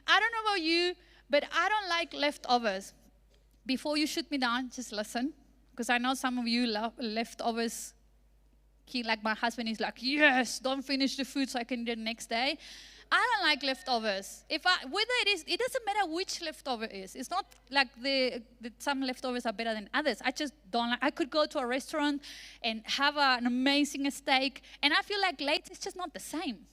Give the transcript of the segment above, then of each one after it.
I don't know about you, but I don't like leftovers. Before you shoot me down, just listen. Because I know some of you love leftovers. Like my husband is like, yes, don't finish the food so I can eat it the next day. I don't like leftovers. Whether it doesn't matter which leftover it is. It's not like some leftovers are better than others. I just don't like. I could go to a restaurant and have an amazing steak, and I feel like later it's just not the same.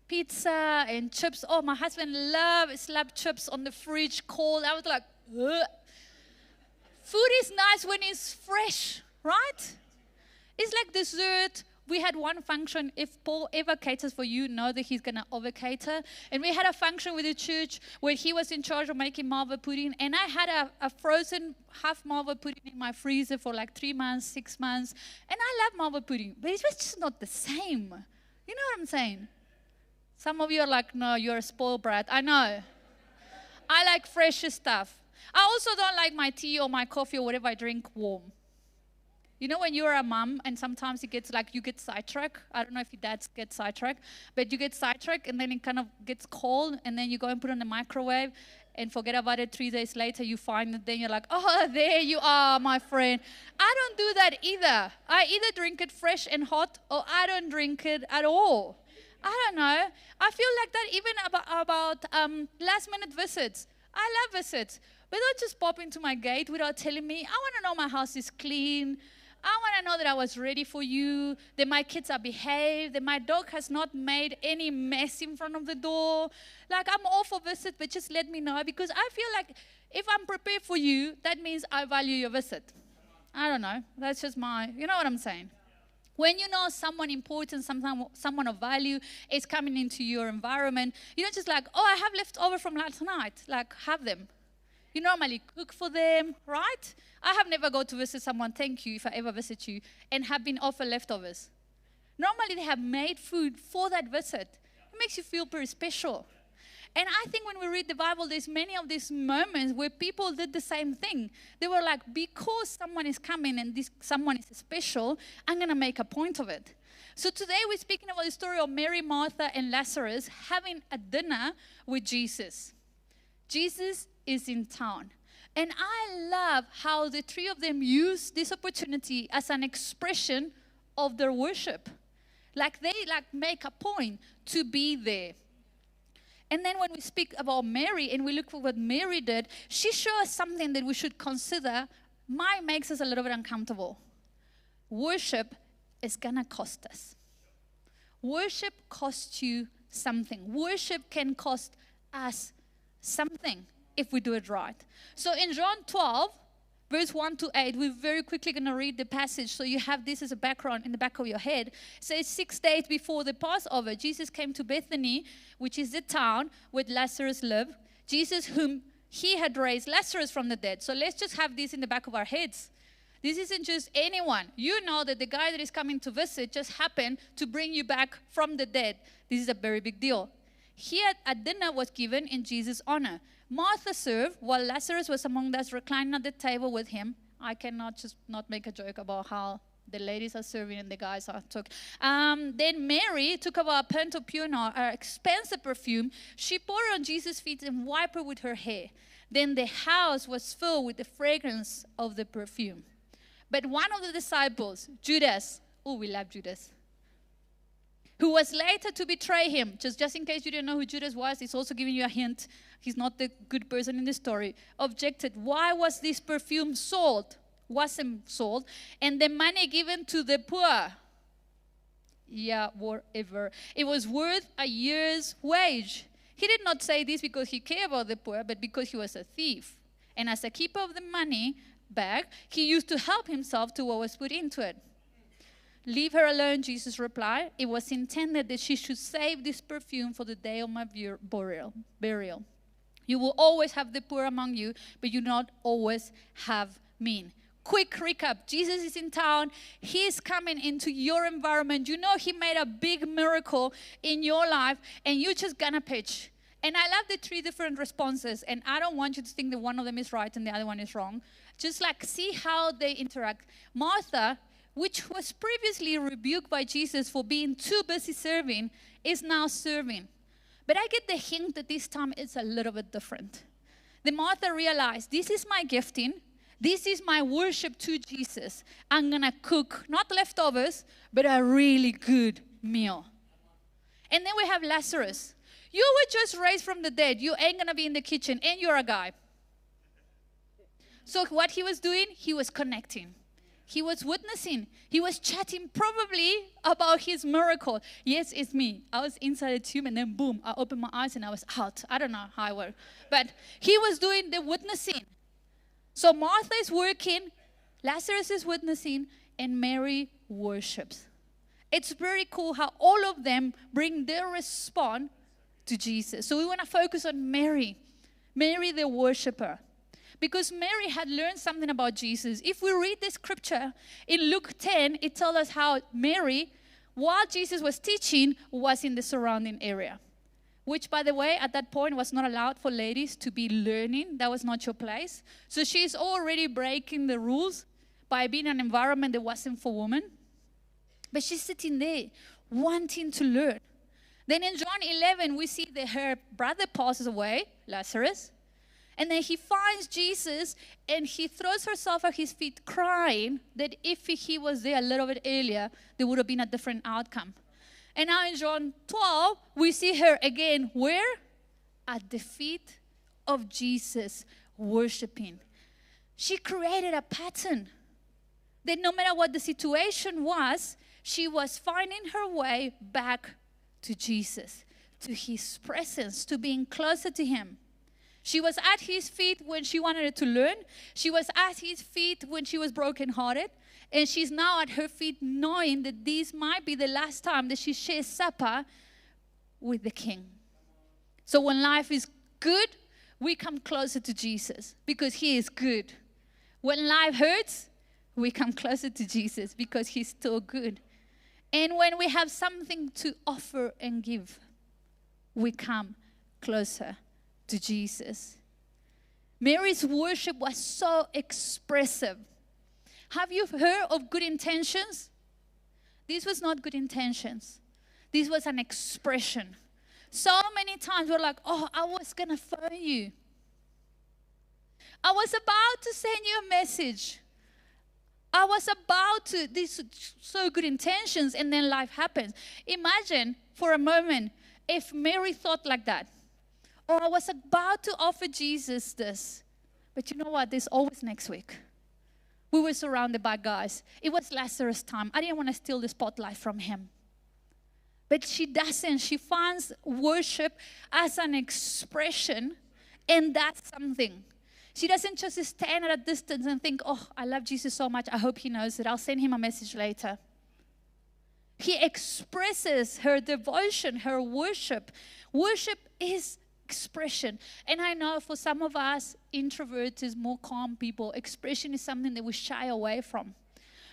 Pizza and chips. Oh, my husband loves slab chips on the fridge, cold. I was like, ugh. Food is nice when it's fresh, right? It's like dessert. We had one function. If Paul ever caters for you, know that he's going to over-cater. And we had a function with the church where he was in charge of making malva pudding. And I had a frozen half malva pudding in my freezer for like 3 months, 6 months. And I love malva pudding, but it was just not the same. You know what I'm saying? Some of you are like, no, you're a spoiled brat. I know. I like fresh stuff. I also don't like my tea or my coffee or whatever I drink warm. You know when you're a mom and sometimes it gets like you get sidetracked. I don't know if your dads get sidetracked, but you get sidetracked and then it kind of gets cold and then you go and put it in the microwave and forget about it. 3 days later you find it, then you're like, oh, there you are, my friend. I don't do that either. I either drink it fresh and hot or I don't drink it at all. I don't know. I feel like that even about last minute visits. I love visits, but don't just pop into my gate without telling me. I want to know my house is clean. I want to know that I was ready for you, that my kids are behaved, that my dog has not made any mess in front of the door. Like, I'm all for visit, but just let me know, because I feel like if I'm prepared for you, that means I value your visit. I don't know. That's just you know what I'm saying? When you know someone important, someone of value is coming into your environment, you're not just like, oh, I have leftover from last night. Like, have them. You normally cook for them, right? I have never go to visit someone, thank you, if I ever visit you, and have been offered leftovers. Normally, they have made food for that visit. It makes you feel pretty special. And I think when we read the Bible, there's many of these moments where people did the same thing. They were like, because someone is coming and this someone is special, I'm going to make a point of it. So today we're speaking about the story of Mary, Martha, and Lazarus having a dinner with Jesus. Jesus is in town. And I love how the three of them use this opportunity as an expression of their worship. Like they make a point to be there. And then when we speak about Mary and we look for what Mary did, she shows us something that we should consider. Makes us a little bit uncomfortable. Worship is going to cost us. Worship costs you something. Worship can cost us something if we do it right. So in John 12, verse 1 to 8, we're very quickly going to read the passage so you have this as a background in the back of your head. It says 6 days before the Passover, Jesus came to Bethany, which is the town where Lazarus lived. Jesus, whom he had raised Lazarus from the dead. So let's just have this in the back of our heads. This isn't just anyone. You know that the guy that is coming to visit just happened to bring you back from the dead. This is a very big deal. Here a dinner was given in Jesus' honor. Martha served while Lazarus was among those reclining at the table with him. I cannot just not make a joke about how the ladies are serving and the guys are talking. Then Mary took about a pint of pure nard, an expensive perfume. She poured it on Jesus' feet and wiped it with her hair. Then the house was filled with the fragrance of the perfume. But one of the disciples, Judas, we love Judas, who was later to betray him. Just in case you didn't know who Judas was, he's also giving you a hint. He's not the good person in the story. Objected, why was this perfume sold? Wasn't sold. And the money given to the poor. Yeah, whatever. It was worth a year's wage. He did not say this because he cared about the poor, but because he was a thief. And as a keeper of the money bag, he used to help himself to what was put into it. Leave her alone, Jesus replied. It was intended that she should save this perfume for the day of my burial. You will always have the poor among you, but you not always have me. Quick recap. Jesus is in town. He's coming into your environment. You know he made a big miracle in your life, and you're just gonna pitch. And I love the three different responses, and I don't want you to think that one of them is right and the other one is wrong. Just like see how they interact. Martha, which was previously rebuked by Jesus for being too busy serving, is now serving. But I get the hint that this time it's a little bit different. The Martha realized, this is my gifting. This is my worship to Jesus. I'm going to cook, not leftovers, but a really good meal. And then we have Lazarus. You were just raised from the dead. You ain't going to be in the kitchen, and you're a guy. So what he was doing, he was connecting. He was witnessing. He was chatting probably about his miracle. Yes, it's me. I was inside a tomb, and then boom, I opened my eyes and I was out. I don't know how it worked. But he was doing the witnessing. So Martha is working, Lazarus is witnessing, and Mary worships. It's very cool how all of them bring their response to Jesus. So we want to focus on Mary the worshiper. Because Mary had learned something about Jesus. If we read this scripture in Luke 10, it tells us how Mary, while Jesus was teaching, was in the surrounding area. Which, by the way, at that point was not allowed for ladies to be learning. That was not your place. So she's already breaking the rules by being in an environment that wasn't for women. But she's sitting there wanting to learn. Then in John 11, we see that her brother passes away, Lazarus. And then he finds Jesus and he throws herself at his feet crying that if he was there a little bit earlier, there would have been a different outcome. And now in John 12, we see her again, where? At the feet of Jesus, worshiping. She created a pattern that no matter what the situation was, she was finding her way back to Jesus, to his presence, to being closer to him. She was at his feet when she wanted to learn. She was at his feet when she was brokenhearted. And she's now at her feet knowing that this might be the last time that she shares supper with the King. So when life is good, we come closer to Jesus because he is good. When life hurts, we come closer to Jesus because he's still good. And when we have something to offer and give, we come closer to Jesus. Mary's worship was so expressive. Have you heard of good intentions? This was not good intentions. This was an expression. So many times we're like, oh, I was going to phone you. I was about to send you a message. I was about to, these so good intentions, and then life happens. Imagine for a moment if Mary thought like that. Oh, I was about to offer Jesus this. But you know what? There's always next week. We were surrounded by guys. It was Lazarus' time. I didn't want to steal the spotlight from him. But she doesn't. She finds worship as an expression, and that's something. She doesn't just stand at a distance and think, oh, I love Jesus so much. I hope he knows it. I'll send him a message later. He expresses her devotion, her worship. Worship is expression. And I know for some of us, introverts, more calm people, expression is something that we shy away from.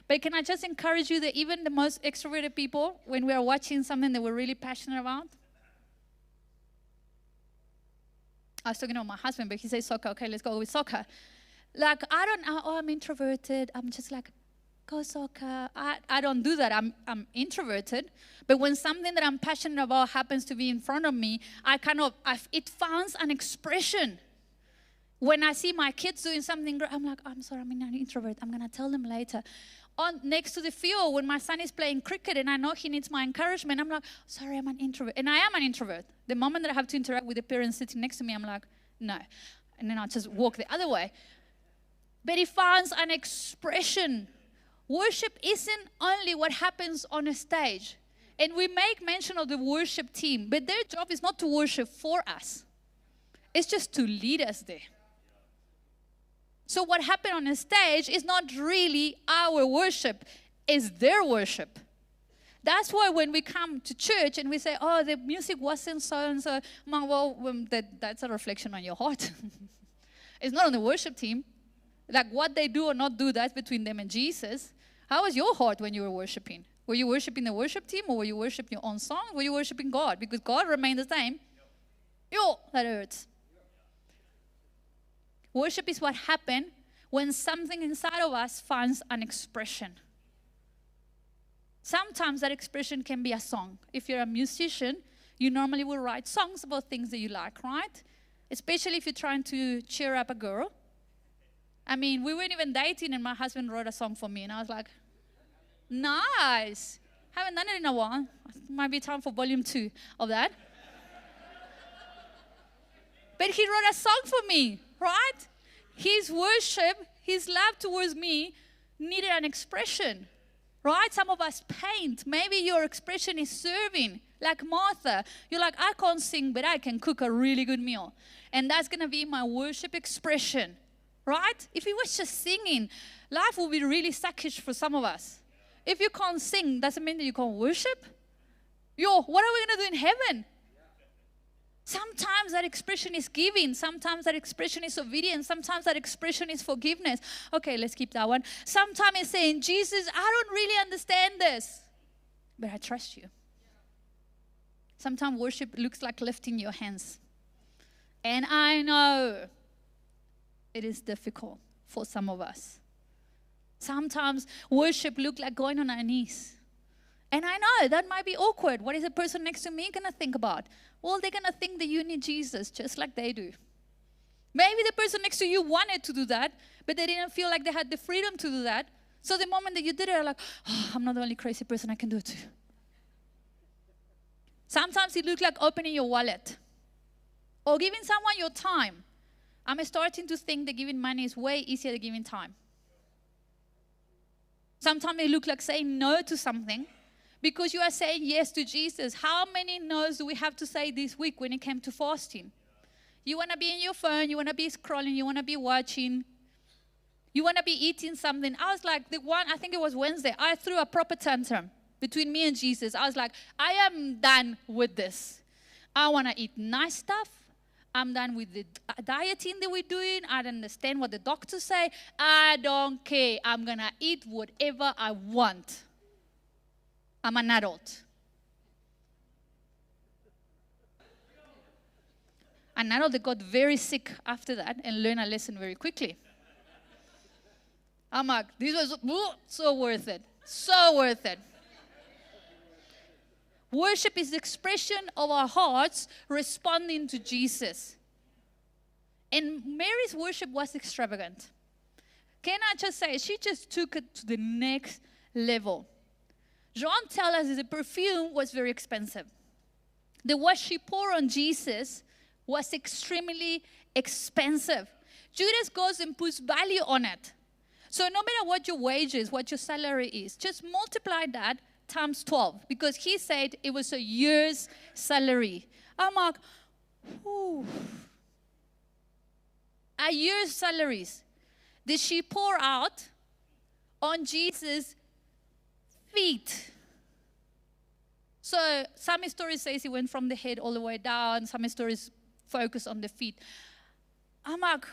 But can I just encourage you that even the most extroverted people, when we are watching something that we're really passionate about, I was talking to my husband, but he says soccer. Okay, let's go with soccer. Like, I don't know, oh, I'm introverted. I'm just like, go soccer. I don't do that. I'm introverted. But when something that I'm passionate about happens to be in front of me, it finds an expression. When I see my kids doing something great, I'm like, I'm sorry, I'm an introvert. I'm going to tell them later. Next to the field, when my son is playing cricket and I know he needs my encouragement, I'm like, sorry, I'm an introvert. And I am an introvert. The moment that I have to interact with the parents sitting next to me, I'm like, no. And then I'll just walk the other way. But it finds an expression. Worship isn't only what happens on a stage. And we make mention of the worship team, but their job is not to worship for us. It's just to lead us there. So what happened on a stage is not really our worship, it's their worship. That's why when we come to church and we say, oh, the music wasn't so and so, well, that's a reflection on your heart. It's not on the worship team. Like what they do or not do, that's between them and Jesus. How was your heart when you were worshiping? Were you worshiping the worship team, or were you worshiping your own song? Were you worshiping God? Because God remained the same. Yo, that hurts. Worship is what happened when something inside of us finds an expression. Sometimes that expression can be a song. If you're a musician, You normally will write songs about things that you like, right? Especially if you're trying to cheer up a girl. I mean, we weren't even dating and my husband wrote a song for me and I was like, nice. Haven't done it in a while. Might be time for volume 2 of that. But he wrote a song for me, right? His worship, his love towards me needed an expression, right? Some of us paint. Maybe your expression is serving, like Martha. You're like, I can't sing, but I can cook a really good meal. And that's going to be my worship expression, right? If it was just singing, life would be really suckish for some of us. If you can't sing, doesn't mean that you can't worship. What are we going to do in heaven? Sometimes that expression is giving. Sometimes that expression is obedience. Sometimes that expression is forgiveness. Okay, let's keep that one. Sometimes it's saying, Jesus, I don't really understand this, but I trust you. Sometimes worship looks like lifting your hands. And I know it is difficult for some of us. Sometimes worship looks like going on our knees. And I know that might be awkward. What is the person next to me going to think about? Well, they're going to think that you need Jesus just like they do. Maybe the person next to you wanted to do that, but they didn't feel like they had the freedom to do that. So the moment that you did it, they're like, oh, I'm not the only crazy person, I can do it too. Sometimes it looks like opening your wallet or giving someone your time. I'm starting to think that giving money is way easier than giving time. Sometimes it looks like saying no to something because you are saying yes to Jesus. How many no's do we have to say this week when it came to fasting? You want to be in your phone, you want to be scrolling, you want to be watching, you want to be eating something. I was like, I think it was Wednesday, I threw a proper tantrum between me and Jesus. I was like, I am done with this. I want to eat nice stuff. I'm done with the dieting that we're doing. I don't understand what the doctors say. I don't care. I'm going to eat whatever I want. I'm an adult. An adult that got very sick after that and learned a lesson very quickly. I'm like, this was so worth it. So worth it. Worship is the expression of our hearts responding to Jesus. And Mary's worship was extravagant. Can I just say, she just took it to the next level. John tells us that the perfume was very expensive. The what she poured on Jesus was extremely expensive. Judas goes and puts value on it. So no matter what your wage is, what your salary is, just multiply that times 12, because he said it was a year's salary. I'm like, whew. A year's salaries. Did she pour out on Jesus' feet? So some stories say he went from the head all the way down. Some stories focus on the feet. I'm like,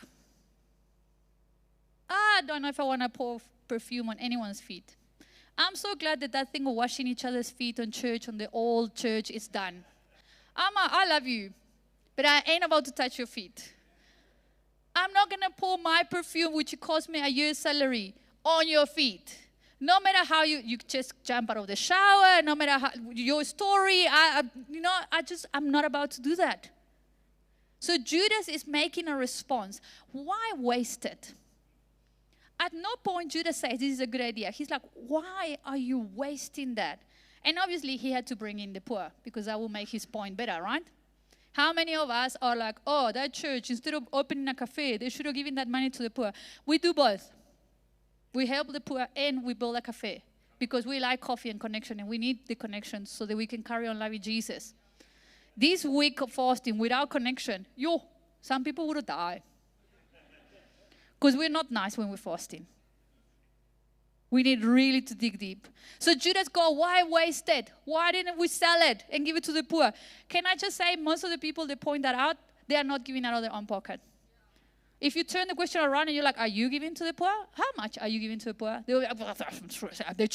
I don't know if I want to pour perfume on anyone's feet. I'm so glad that thing of washing each other's feet on church, on the old church, is done. I love you, but I ain't about to touch your feet. I'm not going to pour my perfume, which cost me a year's salary, on your feet. No matter how you just jump out of the shower, no matter how, your story, I'm not about to do that. So Judas is making a response. Why waste it? At no point Judas says this is a good idea. He's like, why are you wasting that? And obviously he had to bring in the poor because that will make his point better, right? How many of us are like, oh, that church, instead of opening a cafe, they should have given that money to the poor. We do both. We help the poor and we build a cafe because we like coffee and connection and we need the connection so that we can carry on loving Jesus. This week of fasting without connection, some people would have died. Because we're not nice when we're fasting. We need really to dig deep. So Judas go, why waste it? Why didn't we sell it and give it to the poor? Can I just say, most of the people that point that out, they are not giving out of their own pocket. If you turn the question around and you're like, are you giving to the poor? How much are you giving to the poor? They'll be like, the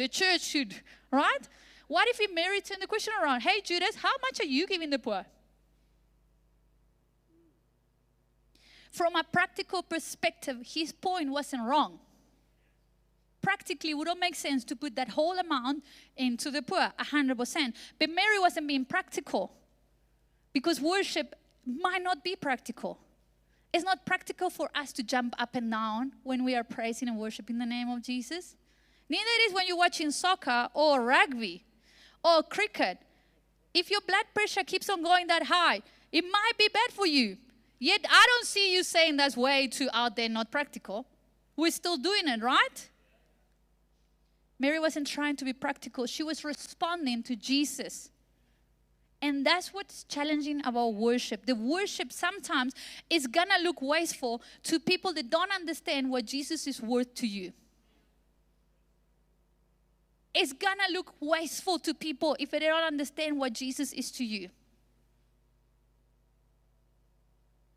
church should, right? What if Mary turned the question around? Hey, Judas, how much are you giving the poor? From a practical perspective, his point wasn't wrong. practically it wouldn't make sense to put that whole amount into the poor, 100%. But Mary wasn't being practical because worship might not be practical. It's not practical for us to jump up and down when we are praising and worshiping the name of Jesus. Neither it is when you're watching soccer or rugby or cricket. If your blood pressure keeps on going that high, it might be bad for you. Yet I don't see you saying that's way too out there, not practical. We're still doing it, right? Mary wasn't trying to be practical. She was responding to Jesus. And that's what's challenging about worship. The worship sometimes is going to look wasteful to people that don't understand what Jesus is worth to you. It's going to look wasteful to people if they don't understand what Jesus is to you.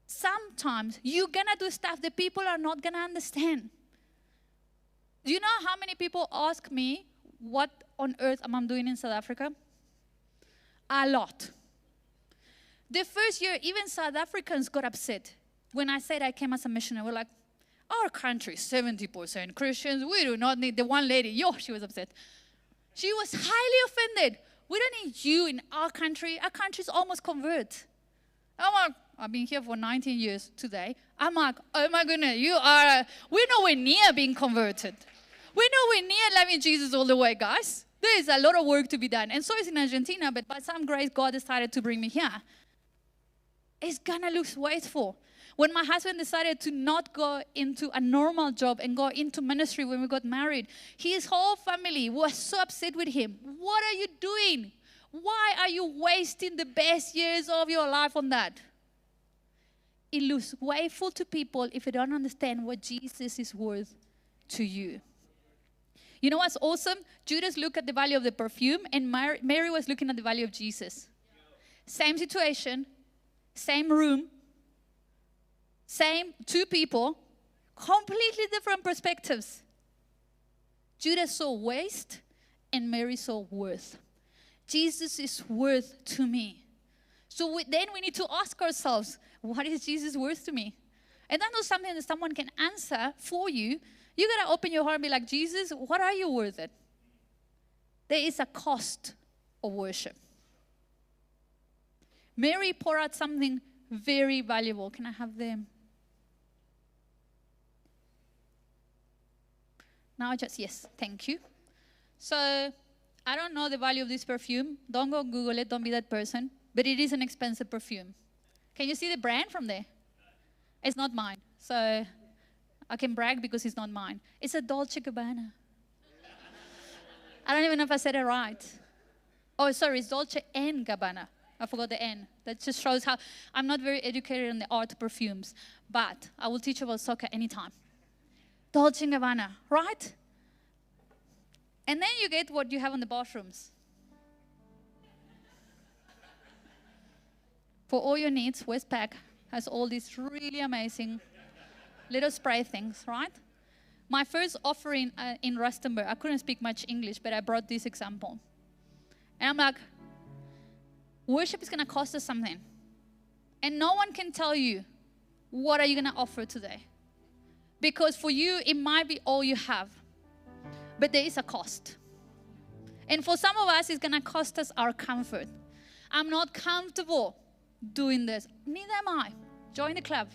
Sometimes you're going to do stuff that people are not going to understand. Do you know how many people ask me what on earth am I doing in South Africa? A lot. The first year, even South Africans got upset when I said I came as a missionary. We're like, our country is 70% Christians. We do not need the one lady. She was upset. She was highly offended. We don't need you in our country. Our country is almost convert. I'm like, I've been here for 19 years today. I'm like, oh my goodness, we're nowhere near being converted. We're nowhere near loving Jesus all the way, guys. There is a lot of work to be done. And so is in Argentina, but by some grace, God decided to bring me here. It's going to look wasteful. When my husband decided to not go into a normal job and go into ministry when we got married, his whole family was so upset with him. What are you doing? Why are you wasting the best years of your life on that? It looks wasteful to people if you don't understand what Jesus is worth to you. You know what's awesome? Judas looked at the value of the perfume, and Mary was looking at the value of Jesus. Same situation, same room, same two people, completely different perspectives. Judas saw waste, and Mary saw worth. Jesus is worth to me. So then we need to ask ourselves, what is Jesus worth to me? And that's not something that someone can answer for you. You got to open your heart and be like, Jesus, what are you worth it? There is a cost of worship. Mary poured out something very valuable. Can I have them? Now yes, thank you. So I don't know the value of this perfume. Don't go Google it. Don't be that person. But it is an expensive perfume. Can you see the brand from there? It's not mine. So I can brag because it's not mine. It's a Dolce & Gabbana. I don't even know if I said it right. Oh, sorry, it's Dolce & Gabbana. I forgot the N. That just shows how I'm not very educated in the art of perfumes. But I will teach about soccer anytime. Dolce & Gabbana, right? And then you get what you have in the bathrooms. For all your needs, Westpac has all these really amazing little spray things, right? My first offering in Rustenburg, I couldn't speak much English, but I brought this example. And I'm like, worship is going to cost us something. And no one can tell you, what are you going to offer today? Because for you, it might be all you have. But there is a cost. And for some of us, it's going to cost us our comfort. I'm not comfortable doing this. Neither am I. Join the club.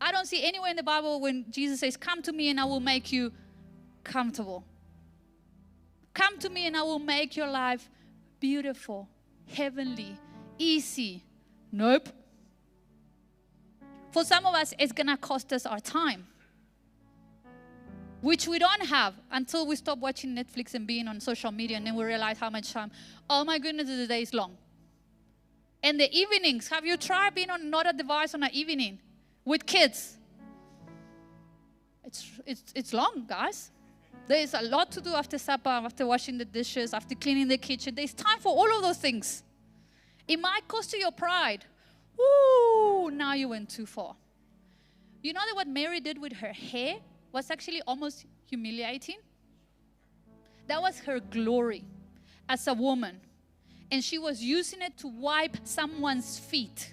I don't see anywhere in the Bible when Jesus says, come to me and I will make you comfortable. Come to me and I will make your life beautiful, heavenly, easy. Nope. For some of us, it's going to cost us our time, which we don't have until we stop watching Netflix and being on social media, and then we realize how much time. Oh my goodness, the day is long. And the evenings, have you tried being on not a device on an evening with kids? It's long, guys. There is a lot to do after supper, after washing the dishes, after cleaning the kitchen. There's time for all of those things. It might cost you your pride. Ooh, now you went too far. You know that what Mary did with her hair was actually almost humiliating? That was her glory as a woman. And she was using it to wipe someone's feet.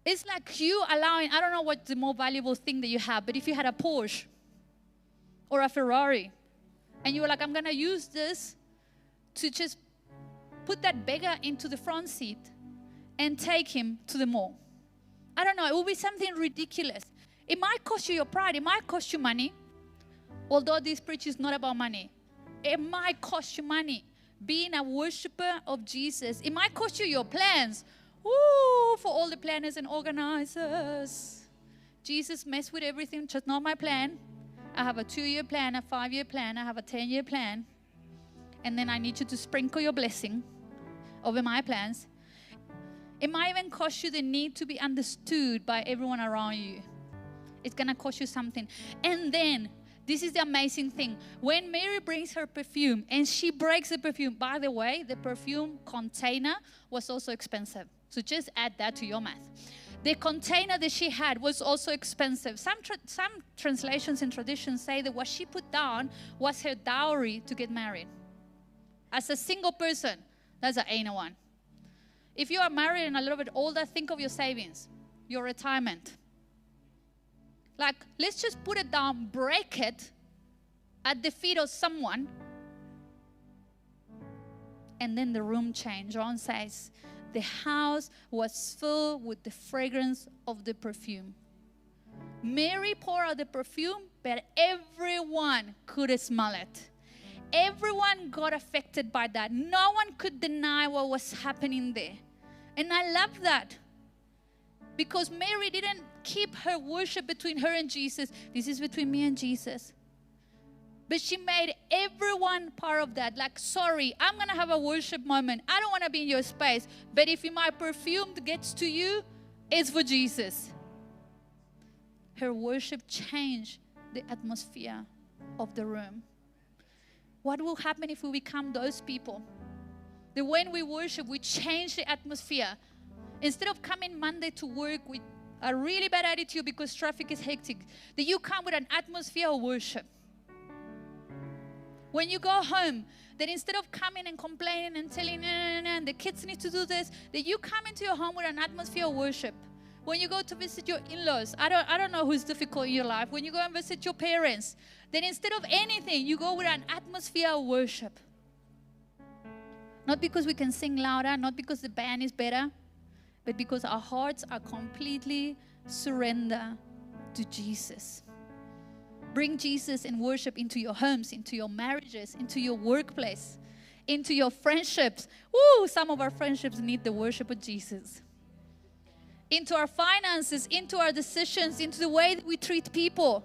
It's like you allowing, I don't know what the more valuable thing that you have, but if you had a Porsche, or a Ferrari. And you were like, I'm going to use this to just put that beggar into the front seat and take him to the mall. I don't know. It will be something ridiculous. It might cost you your pride. It might cost you money. Although this preach is not about money. It might cost you money. Being a worshiper of Jesus, it might cost you your plans. Ooh, for all the planners and organizers. Jesus messed with everything, just not my plan. I have a 2-year plan, a 5-year plan, I have a 10-year plan. And then I need you to sprinkle your blessing over my plans. It might even cost you the need to be understood by everyone around you. It's going to cost you something. And then, this is the amazing thing. When Mary brings her perfume and she breaks the perfume, by the way, the perfume container was also expensive. So just add that to your math. The container that she had was also expensive. Some translations and traditions say that what she put down was her dowry to get married. As a single person, that's an ain't one. If you are married and a little bit older, think of your savings, your retirement. Like, let's just put it down, break it at the feet of someone. And then the room changed. John says, the house was filled with the fragrance of the perfume. Mary poured out the perfume, but everyone could smell it. Everyone got affected by that. No one could deny what was happening there. And I love that. Because Mary didn't keep her worship between her and Jesus. This is between me and Jesus. But she made everyone part of that. Like, sorry, I'm going to have a worship moment. I don't want to be in your space. But if my perfume gets to you, it's for Jesus. Her worship changed the atmosphere of the room. What will happen if we become those people? That when we worship, we change the atmosphere. Instead of coming Monday to work with a really bad attitude because traffic is hectic, that you come with an atmosphere of worship. When you go home, that instead of coming and complaining and telling, the kids need to do this, that you come into your home with an atmosphere of worship. When you go to visit your in-laws, I don't know who's difficult in your life. When you go and visit your parents, then instead of anything, you go with an atmosphere of worship. Not because we can sing louder, not because the band is better, but because our hearts are completely surrendered to Jesus. Bring Jesus and worship into your homes, into your marriages, into your workplace, into your friendships. Woo, some of our friendships need the worship of Jesus. Into our finances, into our decisions, into the way that we treat people.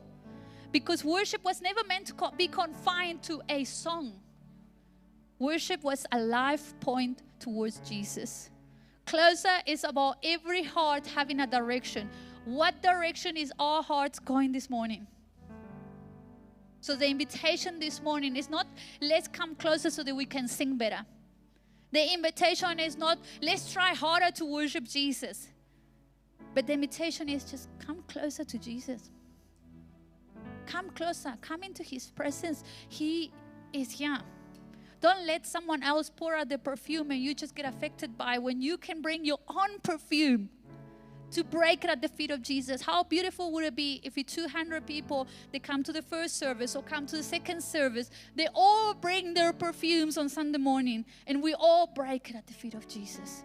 Because worship was never meant to be confined to a song. Worship was a life point towards Jesus. Closer is about every heart having a direction. What direction is our hearts going this morning? So the invitation this morning is not, let's come closer so that we can sing better. The invitation is not, let's try harder to worship Jesus. But the invitation is just come closer to Jesus. Come closer. Come into His presence. He is here. Don't let someone else pour out the perfume and you just get affected by it when you can bring your own perfume to break it at the feet of Jesus. How beautiful would it be if 200 people, they come to the first service or come to the second service, they all bring their perfumes on Sunday morning and we all break it at the feet of Jesus.